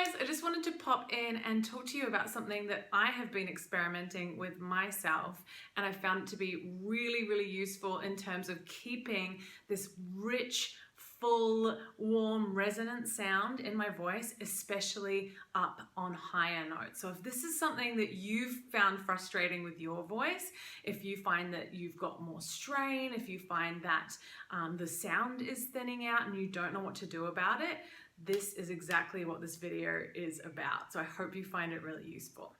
guys, I just wanted to pop in and talk to you about something that I have been experimenting with myself, and I found it to be really, really useful in terms of keeping this rich, full, warm, resonant sound in my voice, especially up on higher notes. So if this is something that you've found frustrating with your voice, if you find that you've got more strain, if you find that the sound is thinning out and you don't know what to do about it, this is exactly what this video is about. So I hope you find it really useful.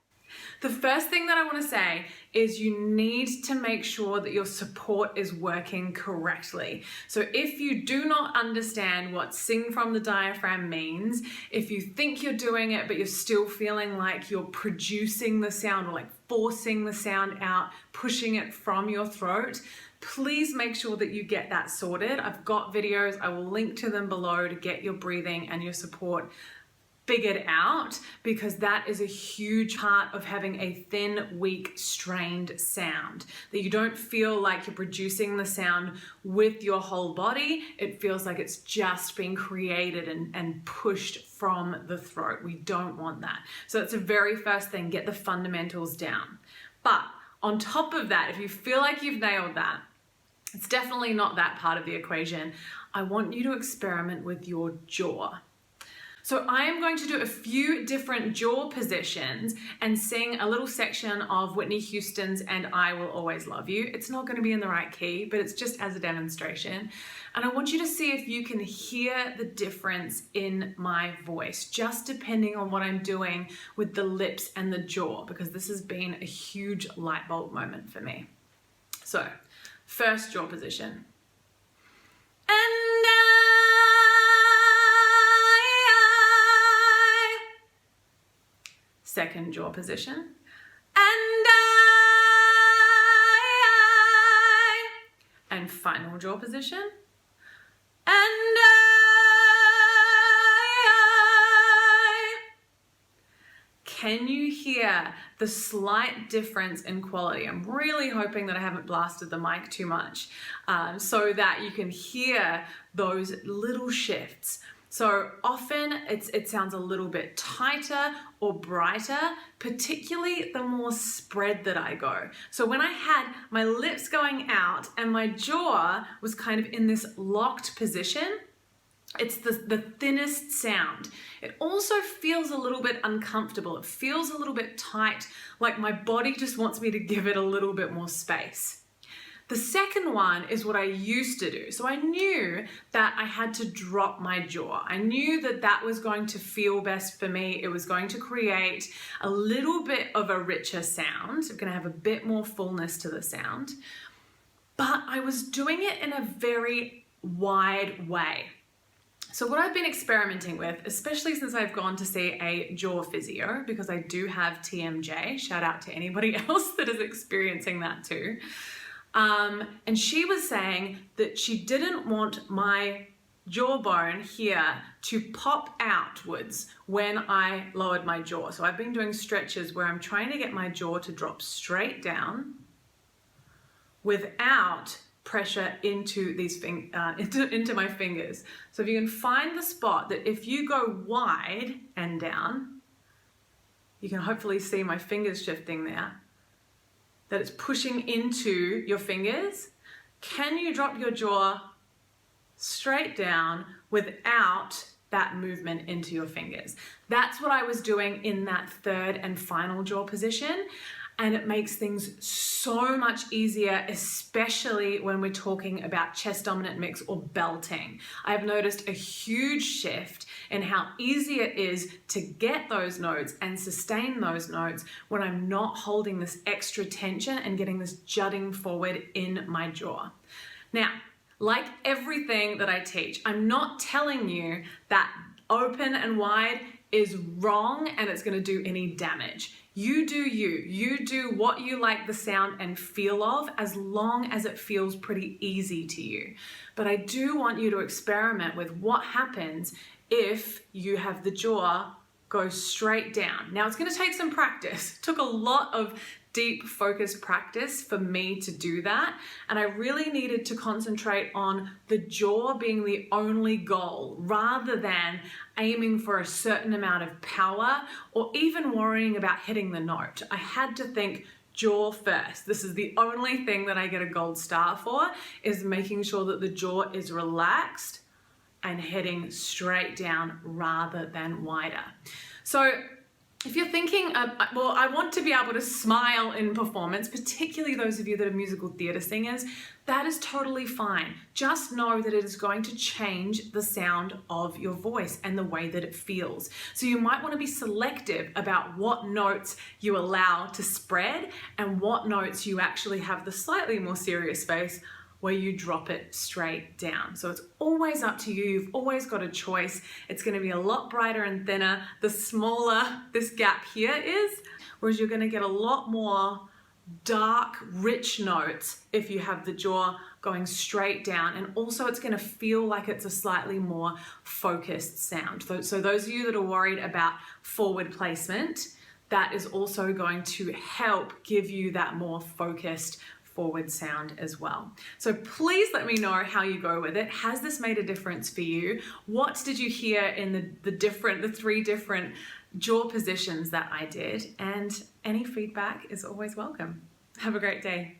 The first thing that I want to say is you need to make sure that your support is working correctly. So if you do not understand what sing from the diaphragm means, if you think you're doing it but you're still feeling like you're producing the sound or like forcing the sound out, pushing it from your throat, please make sure that you get that sorted. I've got videos, I will link to them below to get your breathing and your support figured out, because that is a huge part of having a thin, weak, strained sound. That you don't feel like you're producing the sound with your whole body. It feels like it's just being created and pushed from the throat. We don't want that. So that's the very first thing, get the fundamentals down. But on top of that, if you feel like you've nailed that, it's definitely not that part of the equation. I want you to experiment with your jaw. So I am going to do a few different jaw positions and sing a little section of Whitney Houston's "And I Will Always Love You." It's not going to be in the right key, but it's just as a demonstration. And I want you to see if you can hear the difference in my voice, just depending on what I'm doing with the lips and the jaw, because this has been a huge light bulb moment for me. So, first jaw position. Second jaw position. And final jaw position. Can you hear the slight difference in quality? I'm really hoping that I haven't blasted the mic too much so that you can hear those little shifts. So often it sounds a little bit tighter or brighter, particularly the more spread that I go. So when I had my lips going out and my jaw was kind of in this locked position, it's the thinnest sound. It also feels a little bit uncomfortable. It feels a little bit tight, like my body just wants me to give it a little bit more space. The second one is what I used to do. So I knew that I had to drop my jaw. I knew that that was going to feel best for me. It was going to create a little bit of a richer sound. It's going to have a bit more fullness to the sound. But I was doing it in a very wide way. So what I've been experimenting with, especially since I've gone to see a jaw physio, because I do have TMJ, shout out to anybody else that is experiencing that too. And she was saying that she didn't want my jawbone here to pop outwards when I lowered my jaw. So I've been doing stretches where I'm trying to get my jaw to drop straight down without pressure into these into my fingers. So if you can find the spot that if you go wide and down, you can hopefully see my fingers shifting there, that it's pushing into your fingers. Can you drop your jaw straight down without that movement into your fingers? That's what I was doing in that third and final jaw position. And it makes things so much easier, especially when we're talking about chest dominant mix or belting. I've noticed a huge shift in how easy it is to get those notes and sustain those notes when I'm not holding this extra tension and getting this jutting forward in my jaw. Now, like everything that I teach, I'm not telling you that open and wide is wrong and it's going to do any damage. You do you. You do what you like the sound and feel of, as long as it feels pretty easy to you. But I do want you to experiment with what happens if you have the jaw go straight down. Now it's going to take some practice. It took a lot of deep focused practice for me to do that. And I really needed to concentrate on the jaw being the only goal rather than aiming for a certain amount of power or even worrying about hitting the note. I had to think jaw first. This is the only thing that I get a gold star for, is making sure that the jaw is relaxed and heading straight down rather than wider. So if you're thinking, well, I want to be able to smile in performance, particularly those of you that are musical theatre singers, that is totally fine. Just know that it is going to change the sound of your voice and the way that it feels. So you might want to be selective about what notes you allow to spread and what notes you actually have the slightly more serious space where you drop it straight down. So it's always up to you. You've always got a choice. It's going to be a lot brighter and thinner the smaller this gap here is, whereas you're going to get a lot more dark, rich notes if you have the jaw going straight down, and also it's going to feel like it's a slightly more focused sound. So those of you that are worried about forward placement, that is also going to help give you that more focused forward sound as well. So please let me know how you go with it. Has this made a difference for you? What did you hear in the 3 different jaw positions that I did? And any feedback is always welcome. Have a great day.